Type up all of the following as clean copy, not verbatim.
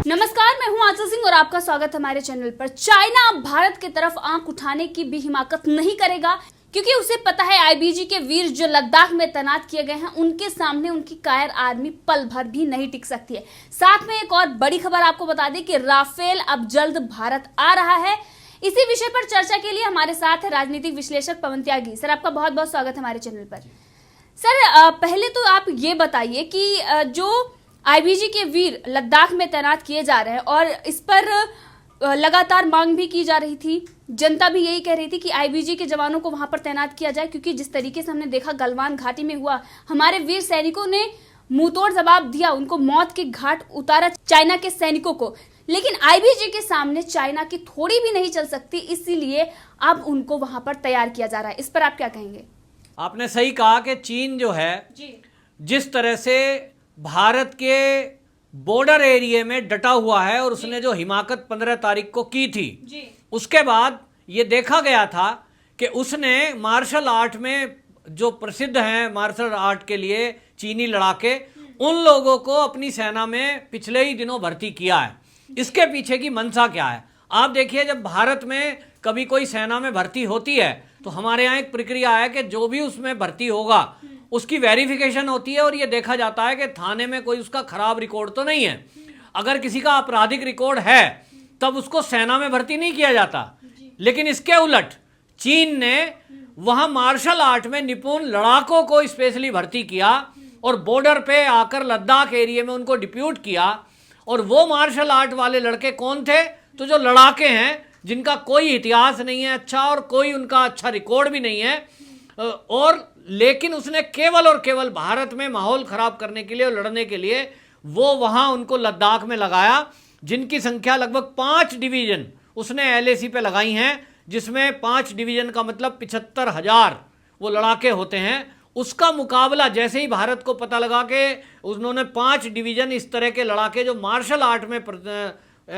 नमस्कार, मैं हूं आंचल सिंह और आपका स्वागत है हमारे चैनल पर। चाइना अब भारत की तरफ आंख उठाने की भी हिमाकत नहीं करेगा, क्योंकि उसे पता है आईबीजी के वीर जो लद्दाख में तैनात किए गए हैं उनके सामने उनकी कायर आर्मी पल भर भी नहीं टिक सकती है। साथ में एक और बड़ी खबर आपको बता दें कि राफेल अब जल्द भारत आ रहा है। इसी विषय पर चर्चा के लिए हमारे साथ है राजनीतिक विश्लेषक पवन त्यागी। सर, आपका बहुत बहुत स्वागत है हमारे चैनल पर। सर, पहले तो आप ये बताइए कि जो आईबीजी के वीर लद्दाख में तैनात किए जा रहे हैं और इस पर लगातार मांग भी की जा रही थी, जनता भी यही कह रही थी कि आईबीजी के जवानों को वहां पर तैनात किया जाए, क्योंकि जिस तरीके से हमने देखा गलवान घाटी में हुआ, हमारे वीर सैनिकों ने मुंहतोड़ जवाब दिया, उनको मौत के घाट उतारा चाइना के सैनिकों को। लेकिन आईबीजी के सामने चाइना की थोड़ी भी नहीं चल सकती, इसीलिए अब उनको वहां पर तैयार किया जा रहा है। इस पर आप क्या कहेंगे? आपने सही कहा कि चीन जो है जिस तरह से भारत के बॉर्डर एरिया में डटा हुआ है और उसने जो हिमाकत 15 तारीख को की थी, उसके बाद ये देखा गया था कि उसने मार्शल आर्ट में जो प्रसिद्ध हैं मार्शल आर्ट के लिए चीनी लड़ाके, उन लोगों को अपनी सेना में पिछले ही दिनों भर्ती किया है। इसके पीछे की मंशा क्या है? आप देखिए, जब भारत में कभी कोई सेना में भर्ती होती है तो हमारे यहाँ एक प्रक्रिया है कि जो भी उसमें भर्ती होगा उसकी वेरिफिकेशन होती है और ये देखा जाता है कि थाने में कोई उसका खराब रिकॉर्ड तो नहीं है। अगर किसी का आपराधिक रिकॉर्ड है तब उसको सेना में भर्ती नहीं किया जाता। लेकिन इसके उलट चीन ने वहां मार्शल आर्ट में निपुण लड़ाकों को स्पेशली भर्ती किया और बॉर्डर पे आकर लद्दाख एरिया में उनको डिप्यूट किया। और वो मार्शल आर्ट वाले लड़के कौन थे? तो जो लड़ाके हैं जिनका कोई इतिहास नहीं है अच्छा और कोई उनका अच्छा रिकॉर्ड भी नहीं है, और लेकिन उसने केवल और केवल भारत में माहौल खराब करने के लिए और लड़ने के लिए वो वहां उनको लद्दाख में लगाया, जिनकी संख्या लगभग 5 डिवीजन उसने एलएसी पे लगाई हैं, जिसमें 5 डिवीजन का मतलब 75,000 वो लड़ाके होते हैं। उसका मुकाबला जैसे ही भारत को पता लगा कि उन्होंने 5 डिवीजन इस तरह के लड़ाके जो मार्शल आर्ट में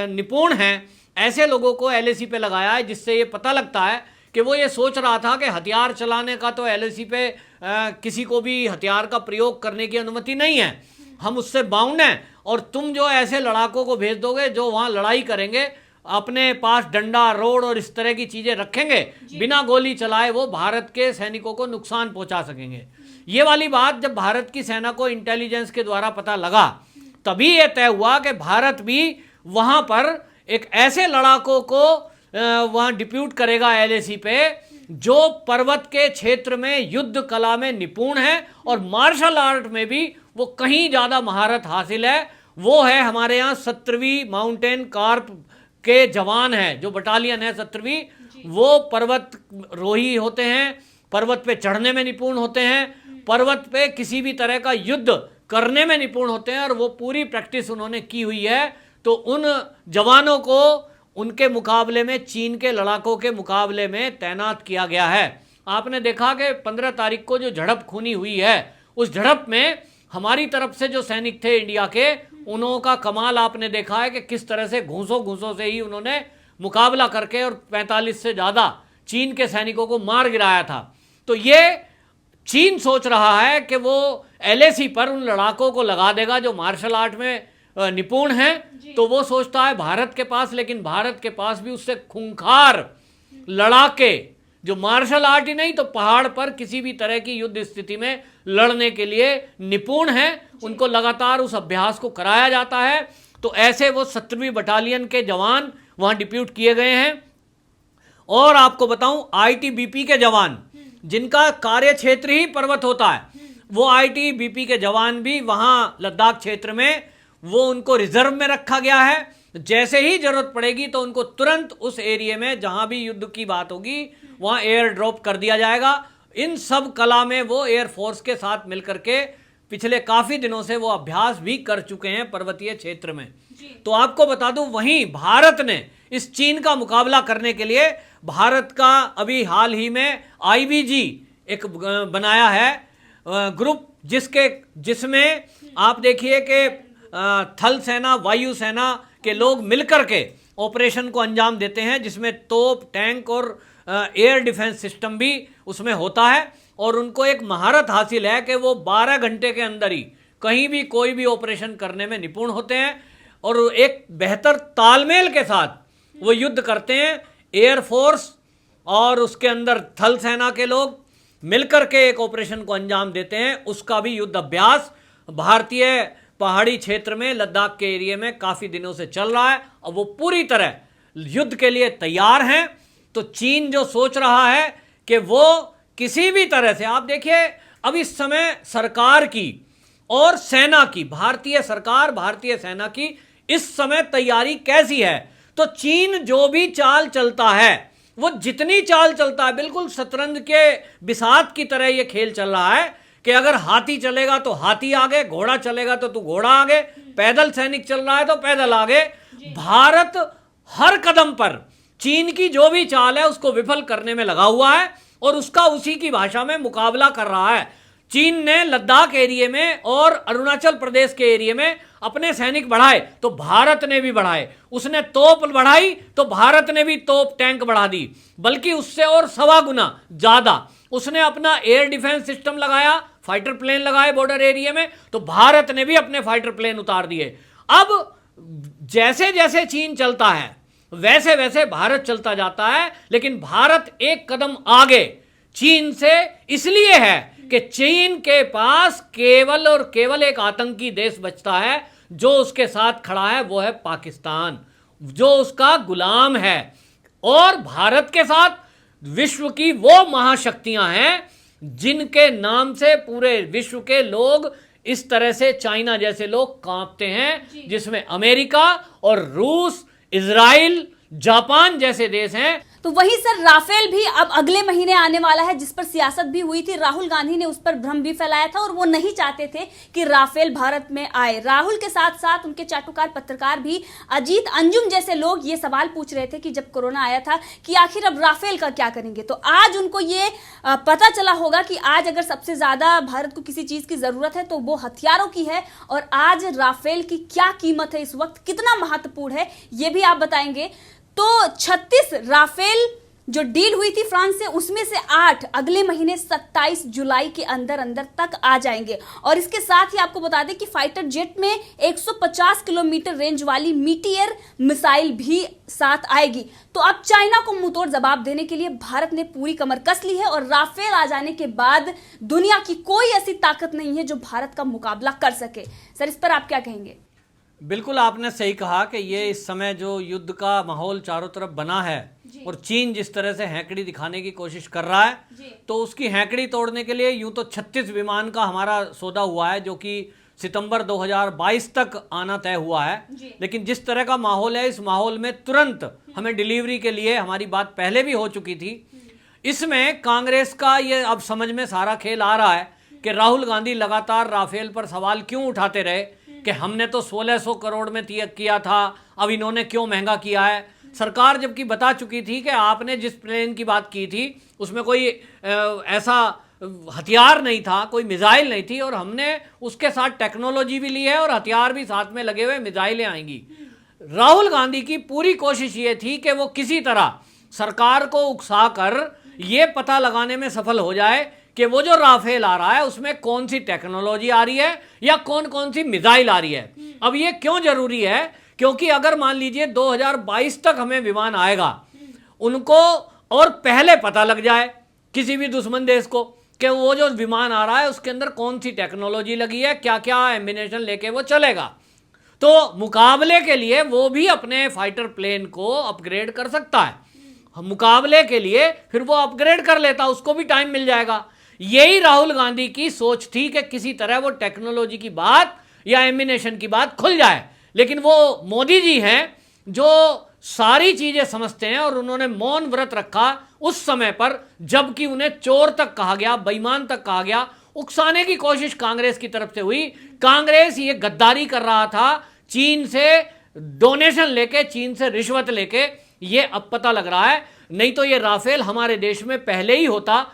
निपुण हैं, ऐसे लोगों को एलएसी पे लगाया है, जिससे ये पता लगता है कि वो ये सोच रहा था कि हथियार चलाने का तो एलएसी पे किसी को भी हथियार का प्रयोग करने की अनुमति नहीं है, हम उससे बाउंड हैं। और तुम जो ऐसे लड़ाकों को भेज दोगे जो वहाँ लड़ाई करेंगे, अपने पास डंडा रोड और इस तरह की चीज़ें रखेंगे, बिना गोली चलाए वो भारत के सैनिकों को नुकसान पहुँचा सकेंगे। ये वाली बात जब भारत की सेना को इंटेलिजेंस के द्वारा पता लगा, तभी ये तय हुआ कि भारत भी वहाँ पर एक ऐसे लड़ाकों को वहाँ डिप्यूट करेगा एलएसी पे जो पर्वत के क्षेत्र में युद्ध कला में निपुण है और मार्शल आर्ट में भी वो कहीं ज़्यादा महारत हासिल है। वो है हमारे यहाँ 17वीं माउंटेन कार्प के जवान हैं, जो बटालियन है 17वीं, वो पर्वत रोही होते हैं, पर्वत पे चढ़ने में निपुण होते हैं, पर्वत पे किसी भी तरह का युद्ध करने में निपुण होते हैं और वो पूरी प्रैक्टिस उन्होंने की हुई है। तो उन जवानों को उनके मुकाबले में, चीन के लड़ाकों के मुकाबले में तैनात किया गया है। आपने देखा कि 15 तारीख को जो झड़प खूनी हुई है, उस झड़प में हमारी तरफ से जो सैनिक थे इंडिया के, उन्हों का कमाल आपने देखा है कि किस तरह से घूंसों से ही उन्होंने मुकाबला करके और 45 से ज़्यादा चीन के सैनिकों को मार गिराया था। तो ये चीन सोच रहा है कि वो एलएसी पर उन लड़ाकों को लगा देगा जो मार्शल आर्ट में निपुण हैं। तो वो सोचता है भारत के पास, लेकिन भारत के पास भी उससे खूंखार लड़ाके जो मार्शल आर्ट ही नहीं तो पहाड़ पर किसी भी तरह की युद्ध स्थिति में लड़ने के लिए निपुण हैं, उनको लगातार उस अभ्यास को कराया जाता है। तो ऐसे वो 17वीं बटालियन के जवान वहां डिप्यूट किए गए हैं। और आपको बताऊं, आईटीबीपी के जवान जिनका कार्य क्षेत्र ही पर्वत होता है, वो आईटीबीपी के जवान भी वहां लद्दाख क्षेत्र में वो उनको रिजर्व में रखा गया है। जैसे ही जरूरत पड़ेगी तो उनको तुरंत उस एरिया में जहां भी युद्ध की बात होगी वहां एयर ड्रॉप कर दिया जाएगा। इन सब कला में वो एयरफोर्स के साथ मिलकर के पिछले काफी दिनों से वो अभ्यास भी कर चुके हैं पर्वतीय क्षेत्र में। तो आपको बता दूं, वहीं भारत ने इस चीन का मुकाबला करने के लिए भारत का अभी हाल ही में आईबीजी एक बनाया है ग्रुप, जिसमें आप देखिए कि थल सेना, वायु सेना के लोग मिलकर के ऑपरेशन को अंजाम देते हैं, जिसमें तोप, टैंक और एयर डिफेंस सिस्टम भी उसमें होता है। और उनको एक महारत हासिल है कि वो 12 घंटे के अंदर ही कहीं भी कोई भी ऑपरेशन करने में निपुण होते हैं। और एक बेहतर तालमेल के साथ वो युद्ध करते हैं। एयरफोर्स और उसके अंदर थल सेना के लोग मिलकर के एक ऑपरेशन को अंजाम देते हैं। उसका भी युद्ध अभ्यास भारतीय पहाड़ी क्षेत्र में, लद्दाख के एरिया में काफी दिनों से चल रहा है और वो पूरी तरह युद्ध के लिए तैयार हैं। तो चीन जो सोच रहा है कि वो किसी भी तरह से, आप देखिए अब इस समय सरकार की और सेना की, भारतीय सरकार भारतीय सेना की इस समय तैयारी कैसी है, तो चीन जो भी चाल चलता है, वो जितनी चाल चलता है, बिल्कुल शतरंज के बिसात की तरह ये खेल चल रहा है कि अगर हाथी चलेगा तो हाथी आगे, घोड़ा चलेगा तो तू घोड़ा आगे, पैदल सैनिक चल रहा है तो पैदल आगे। भारत हर कदम पर चीन की जो भी चाल है उसको विफल करने में लगा हुआ है और उसका उसी की भाषा में मुकाबला कर रहा है। चीन ने लद्दाख एरिया में और अरुणाचल प्रदेश के एरिया में अपने सैनिक बढ़ाए तो भारत ने भी बढ़ाए, उसने तोप बढ़ाई तो भारत ने भी तोप टैंक बढ़ा दी, बल्कि उससे और 1.25 गुना ज्यादा उसने अपना एयर डिफेंस सिस्टम लगाया, फाइटर प्लेन लगाए बॉर्डर एरिया में, तो भारत ने भी अपने फाइटर प्लेन उतार दिए। अब जैसे जैसे चीन चलता है वैसे वैसे भारत चलता जाता है, लेकिन भारत एक कदम आगे चीन से इसलिए है कि चीन के पास केवल और केवल एक आतंकी देश बचता है जो उसके साथ खड़ा है, वो है पाकिस्तान, जो उसका गुलाम है। और भारत के साथ विश्व की वो महाशक्तियां हैं जिनके नाम से पूरे विश्व के लोग, इस तरह से चाइना जैसे लोग कांपते हैं, जिसमें अमेरिका और रूस, इजराइल, जापान जैसे देश हैं। तो वहीं सर राफेल भी अब अगले महीने आने वाला है, जिस पर सियासत भी हुई थी। राहुल गांधी ने उस पर भ्रम भी फैलाया था और वो नहीं चाहते थे कि राफेल भारत में आए। राहुल के साथ साथ उनके चाटुकार पत्रकार भी, अजीत अंजुम जैसे लोग ये सवाल पूछ रहे थे कि जब कोरोना आया था कि आखिर अब राफेल का क्या करेंगे। तो आज उनको ये पता चला होगा कि आज अगर सबसे ज्यादा भारत को किसी चीज की जरूरत है तो वो हथियारों की है, और आज राफेल की क्या कीमत है, इस वक्त कितना महत्वपूर्ण है, ये भी आप बताएंगे। तो 36 राफेल जो डील हुई थी फ्रांस से, उसमें से 8 अगले महीने 27 जुलाई के अंदर अंदर तक आ जाएंगे। और इसके साथ ही आपको बता दें कि फाइटर जेट में 150 किलोमीटर रेंज वाली मीटियर मिसाइल भी साथ आएगी। तो अब चाइना को मुंहतोड़ जवाब देने के लिए भारत ने पूरी कमर कस ली है और राफेल आ जाने के बाद दुनिया की कोई ऐसी ताकत नहीं है जो भारत का मुकाबला कर सके। सर, इस पर आप क्या कहेंगे? बिल्कुल आपने सही कहा कि ये इस समय जो युद्ध का माहौल चारों तरफ बना है और चीन जिस तरह से हैंकड़ी दिखाने की कोशिश कर रहा है, तो उसकी हैंकड़ी तोड़ने के लिए यूं तो 36 विमान का हमारा सौदा हुआ है जो कि सितंबर 2022 तक आना तय हुआ है। लेकिन जिस तरह का माहौल है, इस माहौल में तुरंत हमें डिलीवरी के लिए, हमारी बात पहले भी हो चुकी थी। इसमें कांग्रेस का ये अब समझ में सारा खेल आ रहा है कि राहुल गांधी लगातार राफेल पर सवाल क्यों उठाते रहे कि हमने तो 1600 करोड़ में किया था, अब इन्होंने क्यों महंगा किया है। सरकार जबकि बता चुकी थी कि आपने जिस प्लेन की बात की थी उसमें कोई ऐसा हथियार नहीं था, कोई मिसाइल नहीं थी, और हमने उसके साथ टेक्नोलॉजी भी ली है और हथियार भी साथ में लगे हुए, मिसाइलें आएंगी। राहुल गांधी की पूरी कोशिश ये थी कि वो किसी तरह सरकार को उकसाकर ये पता लगाने में सफल हो जाए कि वो जो राफेल आ रहा है उसमें कौन सी टेक्नोलॉजी आ रही है या कौन कौन सी मिसाइल आ रही है। अब ये क्यों जरूरी है? क्योंकि अगर मान लीजिए 2022 तक हमें विमान आएगा, उनको और पहले पता लग जाए किसी भी दुश्मन देश को कि वो जो विमान आ रहा है उसके अंदर कौन सी टेक्नोलॉजी लगी है, क्या क्या एम्यूनेशन लेके वो चलेगा, तो मुकाबले के लिए वो भी अपने फाइटर प्लेन को अपग्रेड कर सकता है। मुकाबले के लिए फिर वो अपग्रेड कर लेता, उसको भी टाइम मिल जाएगा। यही राहुल गांधी की सोच थी कि किसी तरह वो टेक्नोलॉजी की बात या एम्यूनेशन की बात खुल जाए। लेकिन वो मोदी जी हैं जो सारी चीजें समझते हैं और उन्होंने मौन व्रत रखा उस समय पर, जबकि उन्हें चोर तक कहा गया, बेईमान तक कहा गया। उकसाने की कोशिश कांग्रेस की तरफ से हुई। कांग्रेस ये गद्दारी कर रहा था, चीन से डोनेशन लेके, चीन से रिश्वत लेके। ये अब पता लग रहा है, नहीं तो ये राफेल हमारे देश में पहले ही होता।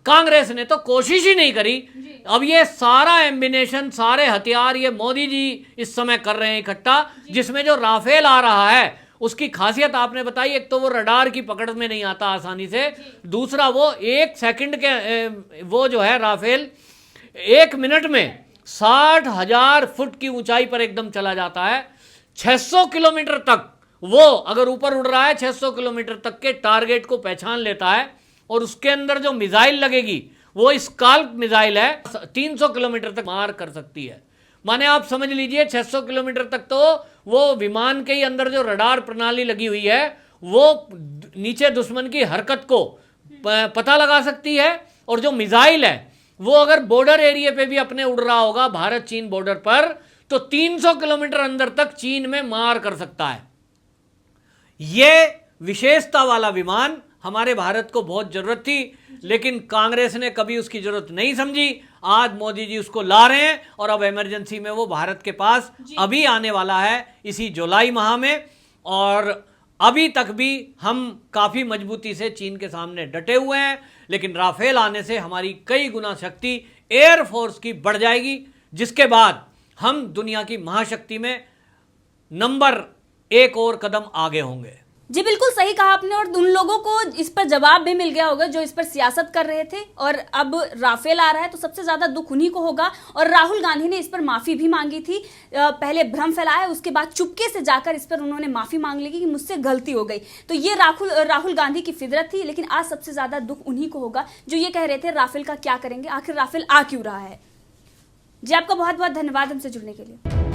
कांग्रेस ने तो कोशिश ही नहीं करी। अब ये सारा एम्बिनेशन, सारे हथियार ये मोदी जी इस समय कर रहे हैं इकट्ठा, जिसमें जो राफेल आ रहा है उसकी खासियत आपने बताई। एक तो वो रडार की पकड़ में नहीं आता आसानी से, दूसरा वो 1 सेकंड के वो जो है राफेल 1 मिनट में 60,000 फुट की ऊंचाई पर एकदम चला जाता है। 600 किलोमीटर तक वो अगर ऊपर उड़ रहा है 600 किलोमीटर तक के टारगेट को पहचान लेता है और उसके अंदर जो मिसाइल लगेगी वो स्काल्प मिसाइल है, 300 किलोमीटर तक मार कर सकती है। माने आप समझ लीजिए 600 किलोमीटर तक तो वो विमान के ही अंदर जो रडार प्रणाली लगी हुई है वो नीचे दुश्मन की हरकत को पता लगा सकती है, और जो मिसाइल है वो अगर बॉर्डर एरिया पे भी अपने उड़ रहा होगा भारत चीन बॉर्डर पर तो 300 किलोमीटर अंदर तक चीन में मार कर सकता है। यह विशेषता वाला विमान हमारे भारत को बहुत जरूरत थी, लेकिन कांग्रेस ने कभी उसकी जरूरत नहीं समझी। आज मोदी जी उसको ला रहे हैं और अब इमरजेंसी में वो भारत के पास अभी आने वाला है इसी जुलाई माह में, और अभी तक भी हम काफी मजबूती से चीन के सामने डटे हुए हैं। लेकिन राफेल आने से हमारी कई गुना शक्ति एयरफोर्स की बढ़ जाएगी, जिसके बाद हम दुनिया की महाशक्ति में नंबर 1 और कदम आगे होंगे। जी बिल्कुल सही कहा आपने, और उन लोगों को इस पर जवाब भी मिल गया होगा जो इस पर सियासत कर रहे थे, और अब राफेल आ रहा है तो सबसे ज्यादा दुख उन्हीं को होगा। और राहुल गांधी ने इस पर माफी भी मांगी थी, पहले भ्रम फैलाया, उसके बाद चुपके से जाकर इस पर उन्होंने माफी मांग ली कि मुझसे गलती हो गई। तो ये राहुल गांधी की फितरत थी, लेकिन आज सबसे ज्यादा दुख उन्हीं को होगा जो ये कह रहे थे राफेल का क्या करेंगे, आखिर राफेल आ क्यों रहा है। जी आपका बहुत बहुत धन्यवाद हमसे जुड़ने के लिए।